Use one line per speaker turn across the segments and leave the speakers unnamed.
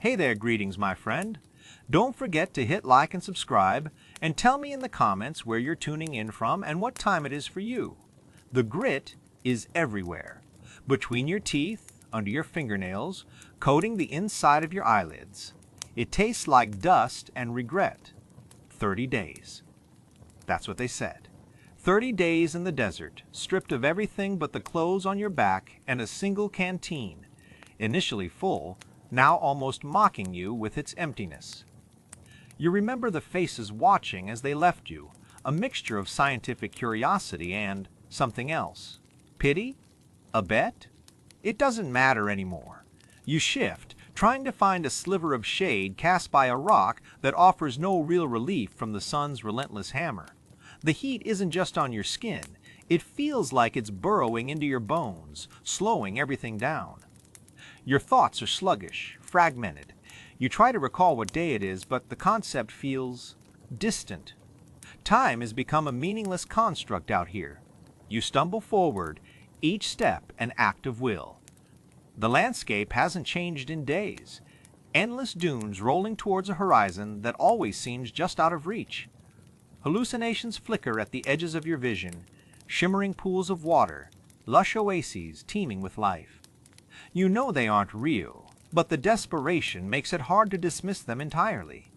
Hey there, greetings, my friend. Don't forget to hit like and subscribe, and tell me in the comments where you're tuning in from and what time it is for you. The grit is everywhere. Between your teeth, under your fingernails, coating the inside of your eyelids. It tastes like dust and regret. 30 days. That's what they said. 30 days in the desert, stripped of everything but the clothes on your back and a single canteen, initially full, now almost mocking you with its emptiness. You remember the faces watching as they left you, a mixture of scientific curiosity and something else. Pity? A bet? It doesn't matter anymore. You shift, trying to find a sliver of shade cast by a rock that offers no real relief from the sun's relentless hammer. The heat isn't just on your skin. It feels like it's burrowing into your bones, slowing everything down. Your thoughts are sluggish, fragmented. You try to recall what day it is, but the concept feels distant. Time has become a meaningless construct out here. You stumble forward, each step an act of will. The landscape hasn't changed in days. Endless dunes rolling towards a horizon that always seems just out of reach. Hallucinations flicker at the edges of your vision, shimmering pools of water, lush oases teeming with life. You know they aren't real, but the desperation makes it hard to dismiss them entirely.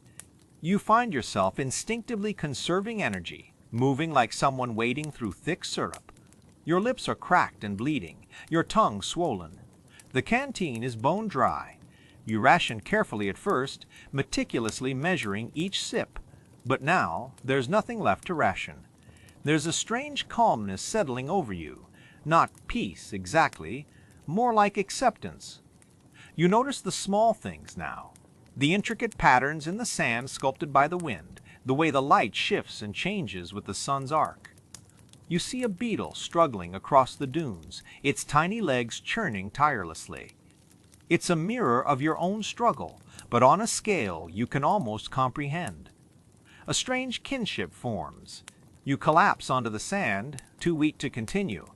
You find yourself instinctively conserving energy, moving like someone wading through thick syrup. Your lips are cracked and bleeding, your tongue swollen. The canteen is bone dry. You ration carefully at first, meticulously measuring each sip. But now there's nothing left to ration. There's a strange calmness settling over you. Not peace exactly, more like acceptance. You notice the small things now. The intricate patterns in the sand sculpted by the wind, the way the light shifts and changes with the sun's arc. You see a beetle struggling across the dunes, its tiny legs churning tirelessly. It's a mirror of your own struggle, but on a scale you can almost comprehend. A strange kinship forms. You collapse onto the sand, too weak to continue.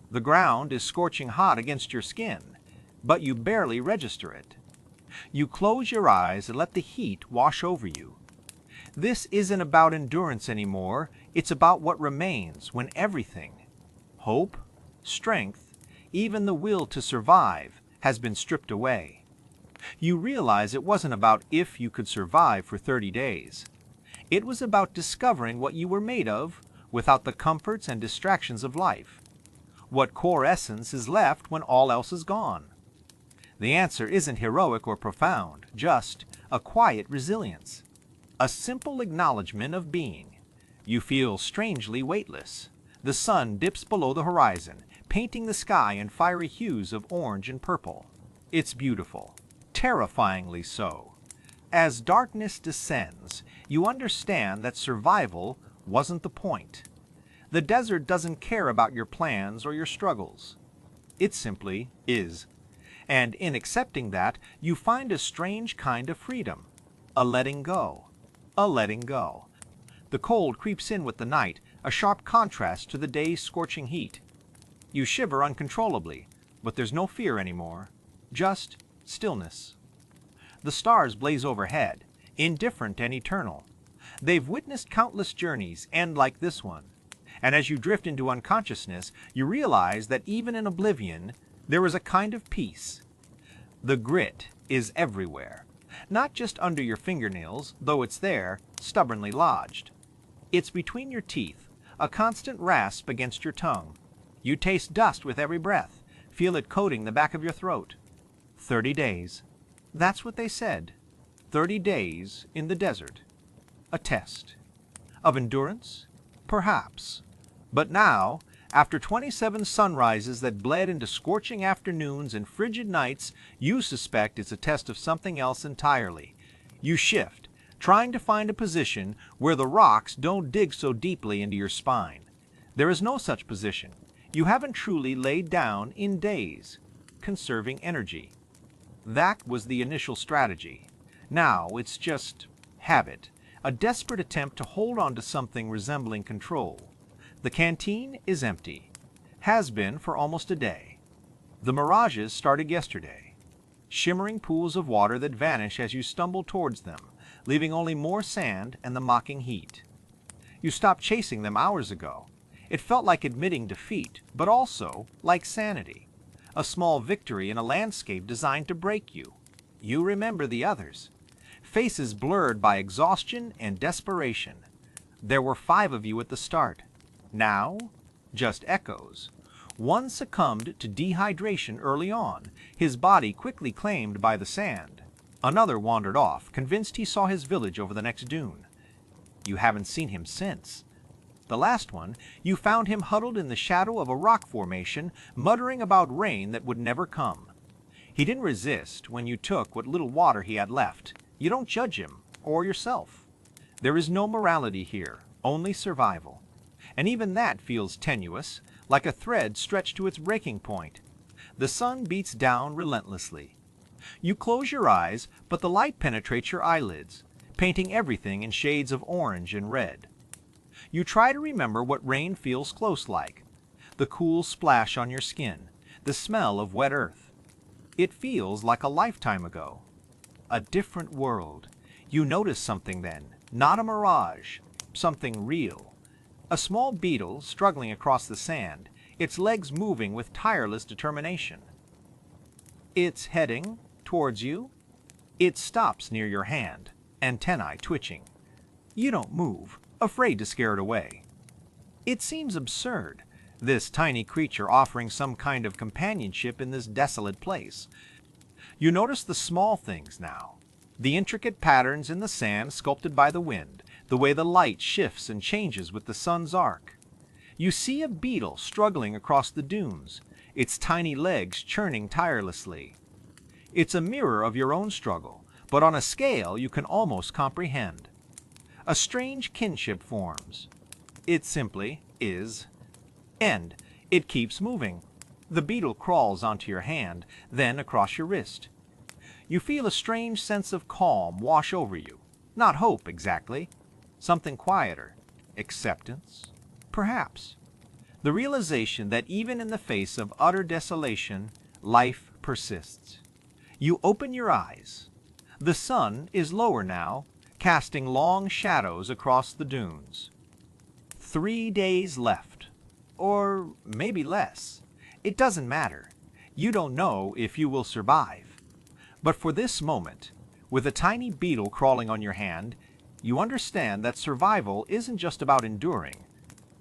The ground is scorching hot against your skin, but you barely register it. You close your eyes and let the heat wash over you. This isn't about endurance anymore. It's about what remains when everything, hope, strength, even the will to survive, has been stripped away. You realize it wasn't about if you could survive for 30 days. It was about discovering what you were made of without the comforts and distractions of life. What core essence is left when all else is gone? The answer isn't heroic or profound, just a quiet resilience. A simple acknowledgement of being. You feel strangely weightless. The sun dips below the horizon, painting the sky in fiery hues of orange and purple. It's beautiful, terrifyingly so. As darkness descends, you understand that survival wasn't the point. The desert doesn't care about your plans or your struggles. It simply is. And in accepting that, you find a strange kind of freedom. A letting go. A letting go. The cold creeps in with the night, a sharp contrast to the day's scorching heat. You shiver uncontrollably, but there's no fear anymore. Just stillness. The stars blaze overhead, indifferent and eternal. They've witnessed countless journeys end like this one. And as you drift into unconsciousness, you realize that even in oblivion, there is a kind of peace. The grit is everywhere. Not just under your fingernails, though it's there, stubbornly lodged. It's between your teeth, a constant rasp against your tongue. You taste dust with every breath, feel it coating the back of your throat. 30 days. That's what they said. 30 days in the desert. A test. Of endurance? Perhaps. But now, after 27 sunrises that bled into scorching afternoons and frigid nights, you suspect it's a test of something else entirely. You shift, trying to find a position where the rocks don't dig so deeply into your spine. There is no such position. You haven't truly laid down in days. Conserving energy. That was the initial strategy. Now it's just habit, a desperate attempt to hold on to something resembling control. The canteen is empty. Has been for almost a day. The mirages started yesterday. shimmering pools of water that vanish as you stumble towards them, leaving only more sand and the mocking heat. You stopped chasing them hours ago. It felt like admitting defeat, but also like sanity. A small victory in a landscape designed to break you. You remember the others. Faces blurred by exhaustion and desperation. There were 5 of you at the start. Now, just echoes. One succumbed to dehydration early on, his body quickly claimed by the sand. Another wandered off, convinced he saw his village over the next dune. You haven't seen him since. The last one, you found him huddled in the shadow of a rock formation, muttering about rain that would never come. He didn't resist when you took what little water he had left. You don't judge him, or yourself. There is no morality here, only survival. And even that feels tenuous, like a thread stretched to its breaking point. The sun beats down relentlessly. You close your eyes, but the light penetrates your eyelids, painting everything in shades of orange and red. You try to remember what rain feels close like. The cool splash on your skin, the smell of wet earth. It feels like a lifetime ago. A different world. You notice something then, not a mirage, something real. A small beetle struggling across the sand, its legs moving with tireless determination. It's heading towards you. It stops near your hand, antennae twitching. You don't move, afraid to scare it away. It seems absurd, this tiny creature offering some kind of companionship in this desolate place. You notice the small things now. The intricate patterns in the sand sculpted by the wind, the way the light shifts and changes with the sun's arc. You see a beetle struggling across the dunes, its tiny legs churning tirelessly. It's a mirror of your own struggle, but on a scale you can almost comprehend. A strange kinship forms. It simply is. End. It keeps moving. The beetle crawls onto your hand, then across your wrist. You feel a strange sense of calm wash over you. Not hope, exactly. Something quieter. Acceptance? Perhaps. The realization that even in the face of utter desolation, life persists. You open your eyes. The sun is lower now, casting long shadows across the dunes. 3 days left. Or maybe less. It doesn't matter. You don't know if you will survive. But for this moment, with a tiny beetle crawling on your hand, you understand that survival isn't just about enduring.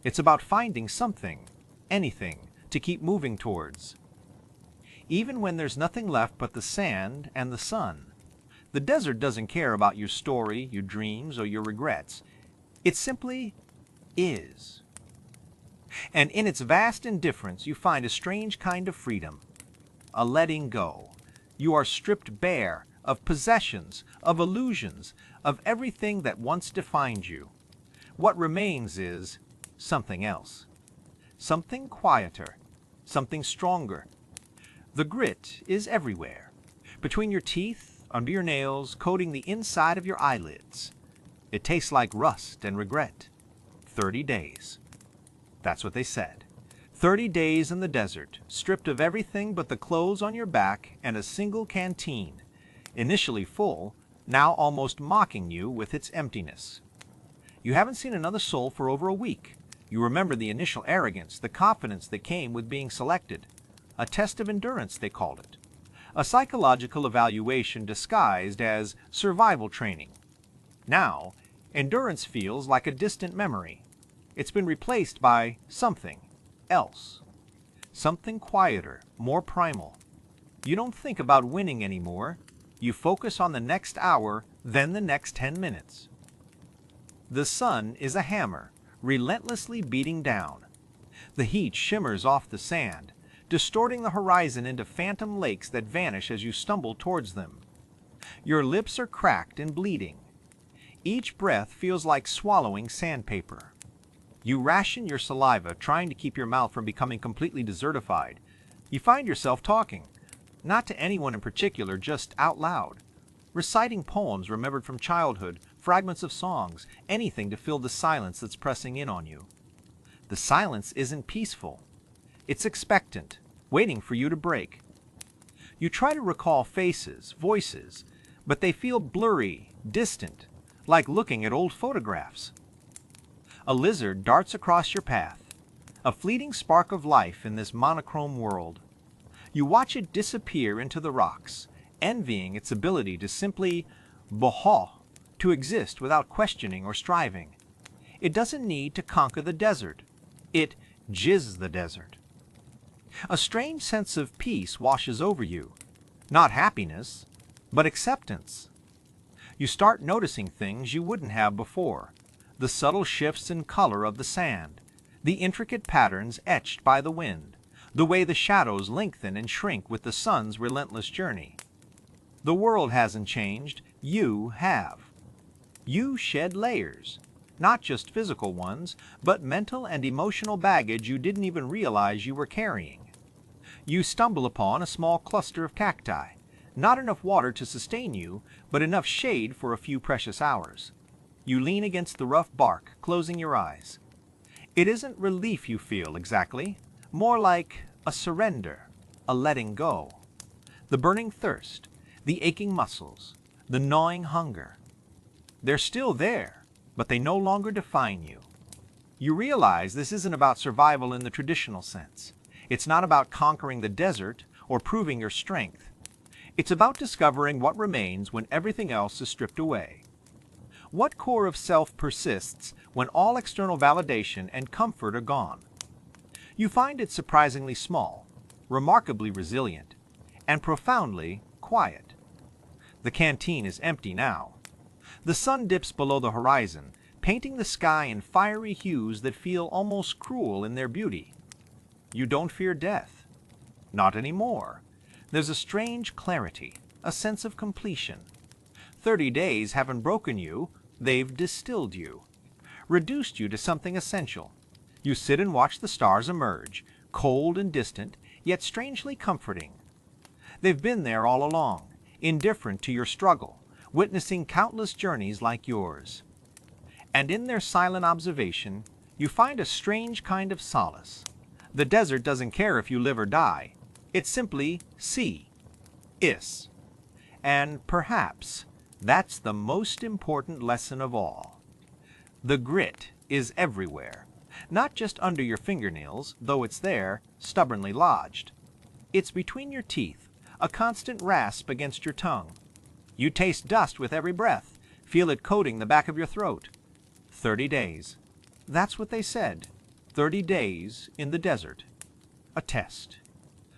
It's about finding something, anything, to keep moving towards. Even when there's nothing left but the sand and the sun. The desert doesn't care about your story, your dreams, or your regrets. It simply is. And in its vast indifference you find a strange kind of freedom. A letting go. You are stripped bare of possessions, of illusions, of everything that once defined you. What remains is something else. Something quieter. Something stronger. The grit is everywhere. Between your teeth, under your nails, coating the inside of your eyelids. It tastes like rust and regret. 30 days. That's what they said. 30 days in the desert, stripped of everything but the clothes on your back and a single canteen, initially full, now almost mocking you with its emptiness. You haven't seen another soul for over a week. You remember the initial arrogance, the confidence that came with being selected. A test of endurance, they called it. A psychological evaluation disguised as survival training. Now, endurance feels like a distant memory. It's been replaced by something else. Something quieter, more primal. You don't think about winning anymore. You focus on the next hour, then the next 10 minutes. The sun is a hammer, relentlessly beating down. The heat shimmers off the sand, distorting the horizon into phantom lakes that vanish as you stumble towards them. Your lips are cracked and bleeding. Each breath feels like swallowing sandpaper. You ration your saliva, trying to keep your mouth from becoming completely desertified. You find yourself talking, not to anyone in particular, just out loud. Reciting poems remembered from childhood, fragments of songs, anything to fill the silence that's pressing in on you. The silence isn't peaceful. It's expectant, waiting for you to break. You try to recall faces, voices, but they feel blurry, distant, like looking at old photographs. A lizard darts across your path, a fleeting spark of life in this monochrome world. You watch it disappear into the rocks, envying its ability to simply boho, to exist without questioning or striving. It doesn't need to conquer the desert. It jizz the desert. A strange sense of peace washes over you. Not happiness, but acceptance. You start noticing things you wouldn't have before. The subtle shifts in color of the sand, the intricate patterns etched by the wind, the way the shadows lengthen and shrink with the sun's relentless journey. The world hasn't changed, you have. You shed layers, not just physical ones, but mental and emotional baggage you didn't even realize you were carrying. You stumble upon a small cluster of cacti, not enough water to sustain you, but enough shade for a few precious hours. You lean against the rough bark, closing your eyes. It isn't relief you feel exactly, more like a surrender, a letting go. The burning thirst, the aching muscles, the gnawing hunger. They're still there, but they no longer define you. You realize this isn't about survival in the traditional sense. It's not about conquering the desert or proving your strength. It's about discovering what remains when everything else is stripped away. What core of self persists when all external validation and comfort are gone? You find it surprisingly small, remarkably resilient, and profoundly quiet. The canteen is empty now. The sun dips below the horizon, painting the sky in fiery hues that feel almost cruel in their beauty. You don't fear death. Not anymore. There's a strange clarity, a sense of completion. 30 days haven't broken you, they've distilled you, reduced you to something essential. You sit and watch the stars emerge, cold and distant, yet strangely comforting. They've been there all along, indifferent to your struggle, witnessing countless journeys like yours. And in their silent observation, you find a strange kind of solace. The desert doesn't care if you live or die. It simply is. And perhaps that's the most important lesson of all. The grit is everywhere, not just under your fingernails, though it's there, stubbornly lodged. It's between your teeth, a constant rasp against your tongue. You taste dust with every breath, feel it coating the back of your throat. 30 days. That's what they said. 30 days in the desert. A test.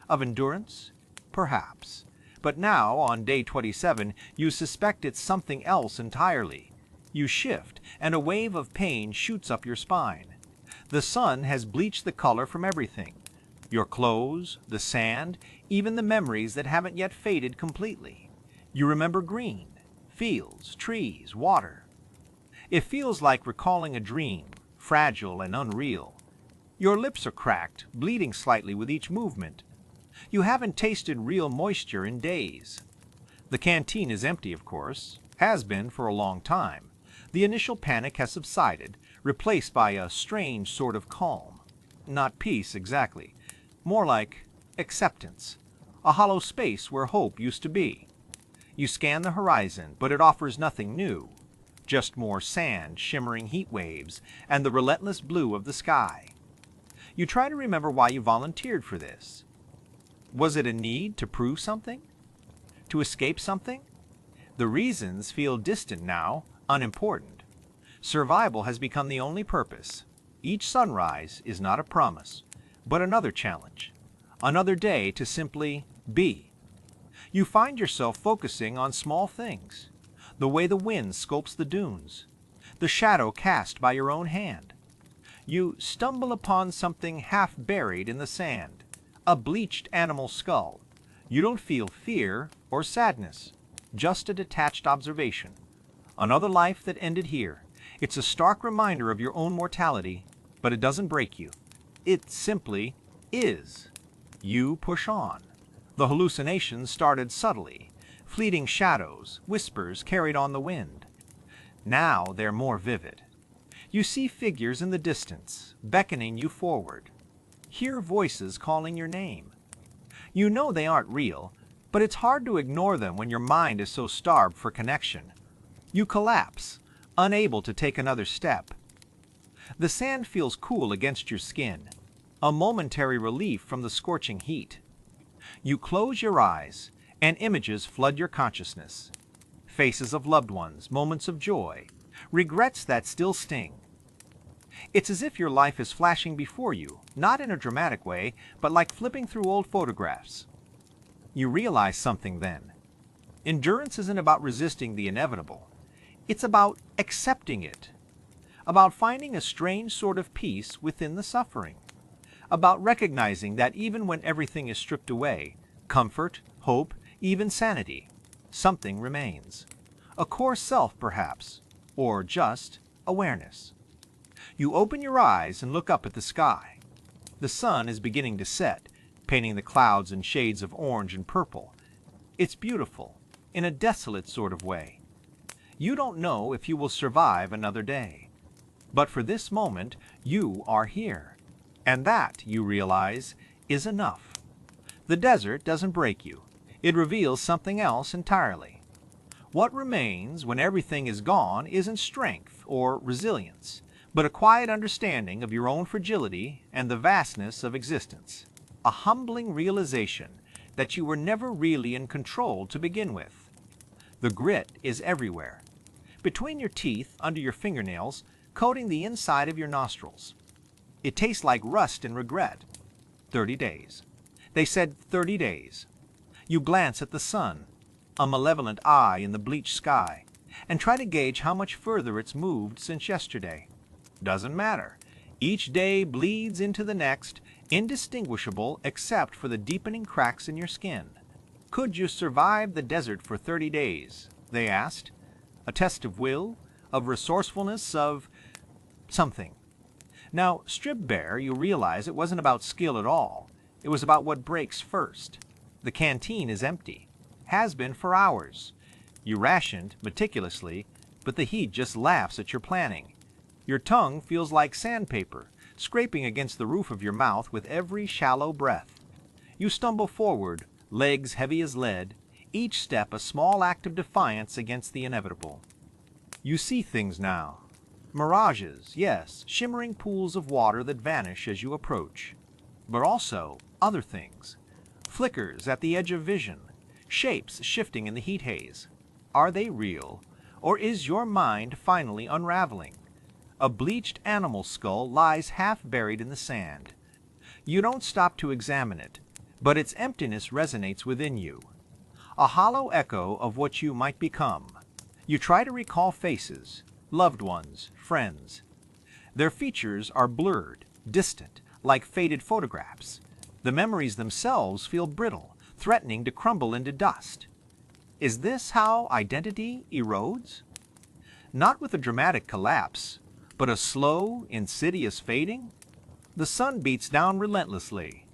Of endurance? Perhaps. But now, on day 27, you suspect it's something else entirely. You shift, and a wave of pain shoots up your spine. The sun has bleached the color from everything. Your clothes, the sand, even the memories that haven't yet faded completely. You remember green, fields, trees, water. It feels like recalling a dream, fragile and unreal. Your lips are cracked, bleeding slightly with each movement. You haven't tasted real moisture in days. The canteen is empty, of course, has been for a long time. The initial panic has subsided, replaced by a strange sort of calm. Not peace, exactly. More like acceptance. A hollow space where hope used to be. You scan the horizon, but it offers nothing new. Just more sand, shimmering heat waves, and the relentless blue of the sky. You try to remember why you volunteered for this. Was it a need to prove something? To escape something? The reasons feel distant now, unimportant. Survival has become the only purpose. Each sunrise is not a promise, but another challenge. Another day to simply be. You find yourself focusing on small things. The way the wind sculpts the dunes. The shadow cast by your own hand. You stumble upon something half buried in the sand. A bleached animal skull. You don't feel fear or sadness, just a detached observation. Another life that ended here. It's a stark reminder of your own mortality, but it doesn't break you. It simply is. You push on. The hallucinations started subtly, fleeting shadows, whispers carried on the wind. Now they're more vivid. You see figures in the distance, beckoning you forward. Hear voices calling your name. You know they aren't real, But it's hard to ignore them when your mind is so starved for connection. You collapse, unable to take another step. The sand feels cool against your skin, a momentary relief from the scorching heat. You close your eyes, and images flood your consciousness. Faces of loved ones, moments of joy, regrets that still sting. It's as if your life is flashing before you, not in a dramatic way, but like flipping through old photographs. You realize something then. Endurance isn't about resisting the inevitable. It's about accepting it. About finding a strange sort of peace within the suffering. About recognizing that even when everything is stripped away, comfort, hope, even sanity, something remains. A core self, perhaps, or just awareness. You open your eyes and look up at the sky. The sun is beginning to set, painting the clouds in shades of orange and purple. It's beautiful, in a desolate sort of way. You don't know if you will survive another day. But for this moment, you are here. And that, you realize, is enough. The desert doesn't break you. It reveals something else entirely. What remains when everything is gone isn't strength or resilience, but a quiet understanding of your own fragility and the vastness of existence. A humbling realization that you were never really in control to begin with. The grit is everywhere. Between your teeth, under your fingernails, coating the inside of your nostrils. It tastes like rust and regret. 30 days. They said 30 days. You glance at the sun, a malevolent eye in the bleached sky, and try to gauge how much further it's moved since yesterday. Doesn't matter. Each day bleeds into the next, indistinguishable except for the deepening cracks in your skin. Could you survive the desert for 30 days? They asked. A test of will, of resourcefulness, of something. Now, stripped bare, you realize it wasn't about skill at all. It was about what breaks first. The canteen is empty. Has been for hours. You rationed meticulously, but the heat just laughs at your planning. Your tongue feels like sandpaper, scraping against the roof of your mouth with every shallow breath. You stumble forward, legs heavy as lead, each step a small act of defiance against the inevitable. You see things now. Mirages, yes, shimmering pools of water that vanish as you approach. But also other things. Flickers at the edge of vision, shapes shifting in the heat haze. Are they real, or is your mind finally unraveling? A bleached animal skull lies half buried in the sand. You don't stop to examine it, but its emptiness resonates within you. A hollow echo of what you might become. You try to recall faces, loved ones, friends. Their features are blurred, distant, like faded photographs. The memories themselves feel brittle, threatening to crumble into dust. Is this how identity erodes? Not with a dramatic collapse, but a slow, insidious fading? The sun beats down relentlessly.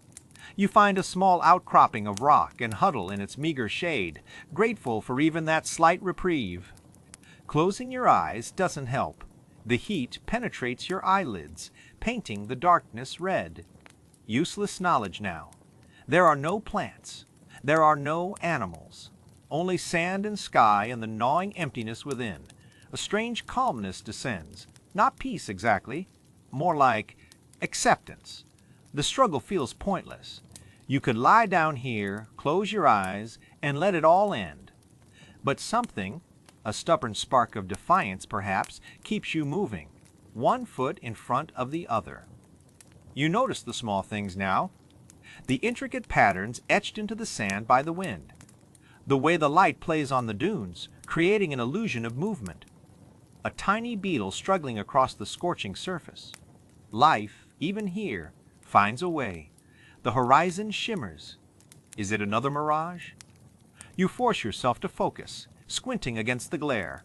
You find a small outcropping of rock and huddle in its meager shade, grateful for even that slight reprieve. Closing your eyes doesn't help. The heat penetrates your eyelids, painting the darkness red. Useless knowledge now. There are no plants. There are no animals. Only sand and sky and the gnawing emptiness within. A strange calmness descends. Not peace exactly. More like acceptance. The struggle feels pointless. You could lie down here, close your eyes, and let it all end. But something, a stubborn spark of defiance perhaps, keeps you moving, one foot in front of the other. You notice the small things now. The intricate patterns etched into the sand by the wind. The way the light plays on the dunes, creating an illusion of movement. A tiny beetle struggling across the scorching surface. Life, even here, finds a way. The horizon shimmers. Is it another mirage? You force yourself to focus, squinting against the glare.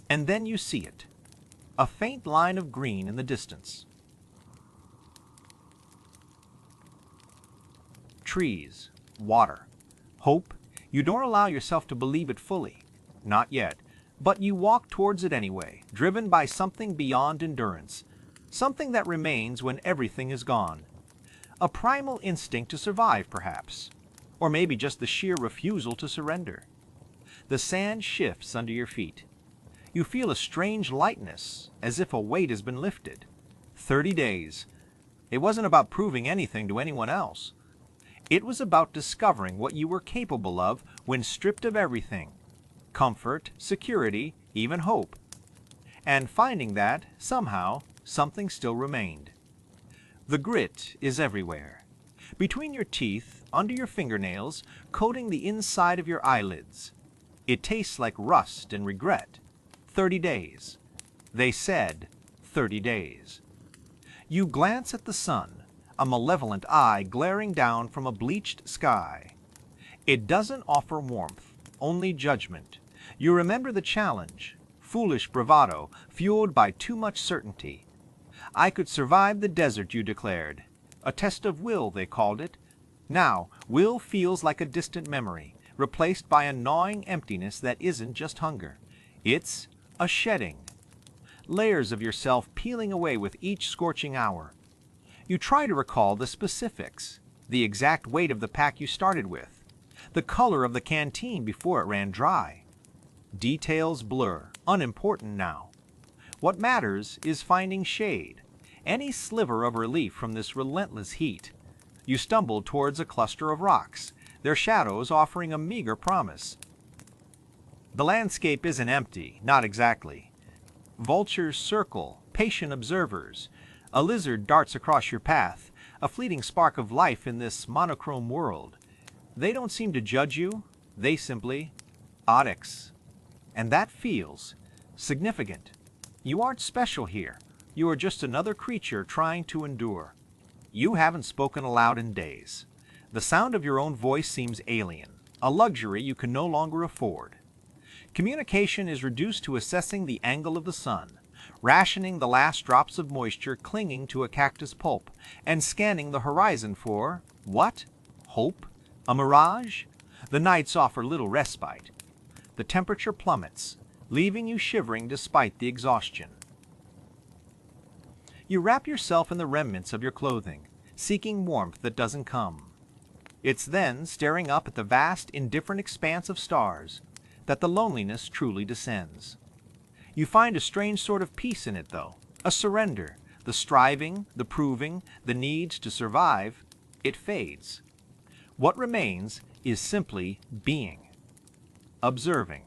And then you see it. A faint line of green in the distance. Trees, water, hope. You don't allow yourself to believe it fully. Not yet. But you walk towards it anyway, driven by something beyond endurance. Something that remains when everything is gone. A primal instinct to survive, perhaps. or maybe just the sheer refusal to surrender. The sand shifts under your feet. You feel a strange lightness, as if a weight has been lifted. 30 days. It wasn't about proving anything to anyone else. It was about discovering what you were capable of when stripped of everything: comfort, security, even hope. And finding that, somehow, something still remained. The grit is everywhere. Between your teeth, under your fingernails, coating the inside of your eyelids. It tastes like rust and regret. 30 days. They said 30 days. You glance at the sun, a malevolent eye glaring down from a bleached sky. It doesn't offer warmth, only judgment. You remember the challenge, foolish bravado fueled by too much certainty. I could survive the desert, you declared. A test of will, they called it. Now, will feels like a distant memory, replaced by a gnawing emptiness that isn't just hunger. It's a shedding. Layers of yourself peeling away with each scorching hour. You try to recall the specifics, the exact weight of the pack you started with, the color of the canteen before it ran dry. Details blur, unimportant now. What matters is finding shade, any sliver of relief from this relentless heat. You stumble towards a cluster of rocks, their shadows offering a meager promise. The landscape isn't empty, not exactly. Vultures circle, patient observers. A lizard darts across your path, a fleeting spark of life in this monochrome world. They don't seem to judge you, they simply onyx. And that feels significant. You aren't special here. You are just another creature trying to endure. You haven't spoken aloud in days. The sound of your own voice seems alien, a luxury you can no longer afford. Communication is reduced to assessing the angle of the sun, rationing the last drops of moisture clinging to a cactus pulp, and scanning the horizon for, what? Hope? A mirage? The nights offer little respite. The temperature plummets, leaving you shivering despite the exhaustion. You wrap yourself in the remnants of your clothing, seeking warmth that doesn't come. It's then, staring up at the vast, indifferent expanse of stars, that the loneliness truly descends. You find a strange sort of peace in it, though, a surrender. The striving, the proving, the needs to survive, it fades. What remains is simply being, observing,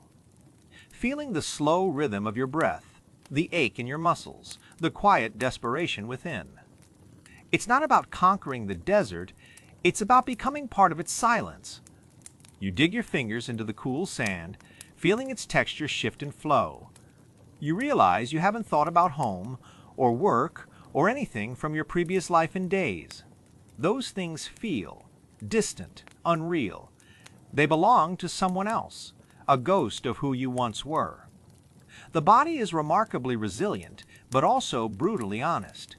feeling the slow rhythm of your breath, the ache in your muscles, the quiet desperation within. It's not about conquering the desert, it's about becoming part of its silence. You dig your fingers into the cool sand, feeling its texture shift and flow. You realize you haven't thought about home, or work, or anything from your previous life in days. Those things feel distant, unreal. They belong to someone else, a ghost of who you once were. The body is remarkably resilient, but also brutally honest.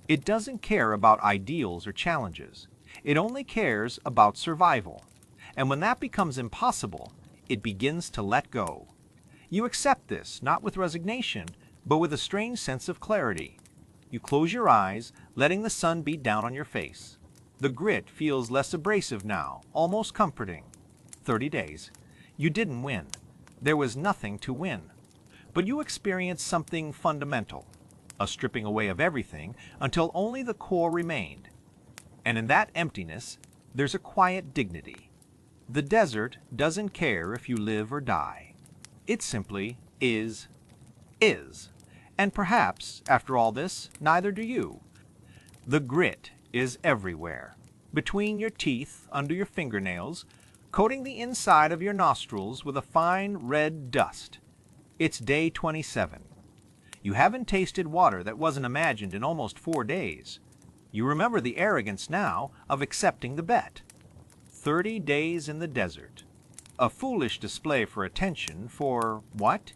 It doesn't care about ideals or challenges. It only cares about survival. And when that becomes impossible, it begins to let go. You accept this, not with resignation, but with a strange sense of clarity. You close your eyes, letting the sun beat down on your face. The grit feels less abrasive now, almost comforting. 30 days. You didn't win. There was nothing to win. But you experienced something fundamental, a stripping away of everything until only the core remained. And in that emptiness, there's a quiet dignity. The desert doesn't care if you live or die. It simply is. And perhaps, after all this, neither do you. The grit is everywhere. Between your teeth, under your fingernails, coating the inside of your nostrils with a fine red dust. It's day 27. You haven't tasted water that wasn't imagined in almost 4 days. You remember the arrogance now of accepting the bet. 30 days in the desert. A foolish display for attention for what?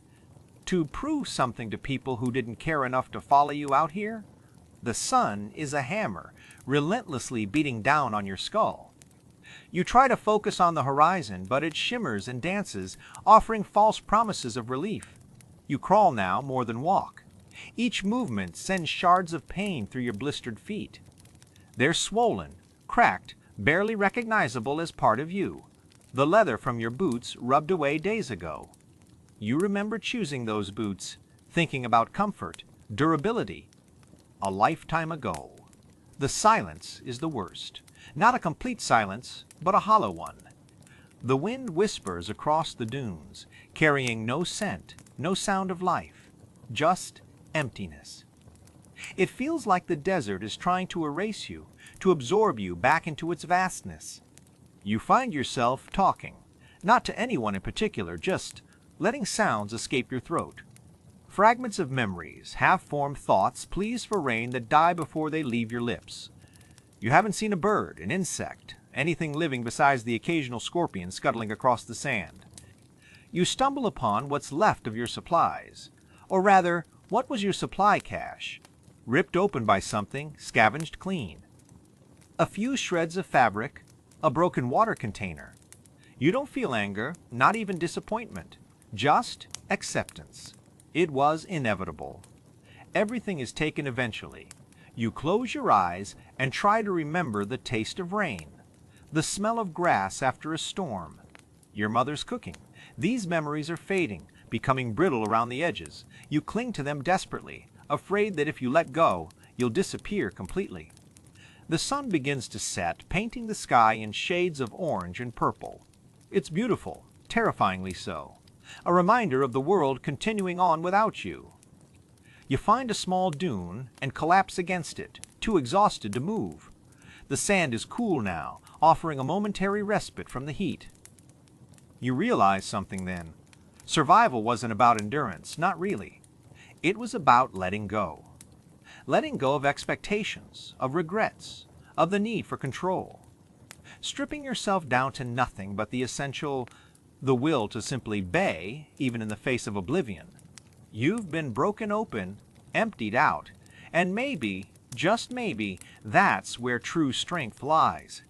To prove something to people who didn't care enough to follow you out here? The sun is a hammer, relentlessly beating down on your skull. You try to focus on the horizon, but it shimmers and dances, offering false promises of relief. You crawl now more than walk. Each movement sends shards of pain through your blistered feet. They're swollen, cracked, barely recognizable as part of you, the leather from your boots rubbed away days ago. You remember choosing those boots, thinking about comfort, durability, a lifetime ago. The silence is the worst. Not a complete silence, but a hollow one. The wind whispers across the dunes, carrying no scent, no sound of life, just emptiness. It feels like the desert is trying to erase you, to absorb you back into its vastness. You find yourself talking, not to anyone in particular, just letting sounds escape your throat. Fragments of memories, half-formed thoughts pleas for rain that die before they leave your lips. You haven't seen a bird, an insect, anything living besides the occasional scorpion scuttling across the sand. You stumble upon what's left of your supplies, or rather, what was your supply cache, ripped open by something, scavenged clean. A few shreds of fabric, a broken water container. You don't feel anger, not even disappointment, just acceptance. It was inevitable. Everything is taken eventually. You close your eyes and try to remember the taste of rain, the smell of grass after a storm, your mother's cooking. These memories are fading, becoming brittle around the edges. You cling to them desperately, afraid that if you let go, you'll disappear completely. The sun begins to set, painting the sky in shades of orange and purple. It's beautiful, terrifyingly so. A reminder of the world continuing on without you. You find a small dune and collapse against it, too exhausted to move. The sand is cool now, offering a momentary respite from the heat. You realize something then. Survival wasn't about endurance, not really. It was about letting go. Letting go of expectations, of regrets, of the need for control. Stripping yourself down to nothing but the essential, the will to simply bay, even in the face of oblivion. You've been broken open, emptied out, and maybe, just maybe, that's where true strength lies.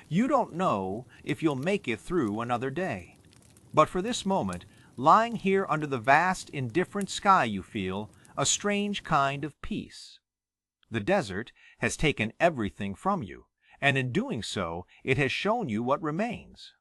You don't know if you'll make it through another day. But for this moment, lying here under the vast, indifferent sky you feel a strange kind of peace. The desert has taken everything from you, and in doing so it has shown you what remains.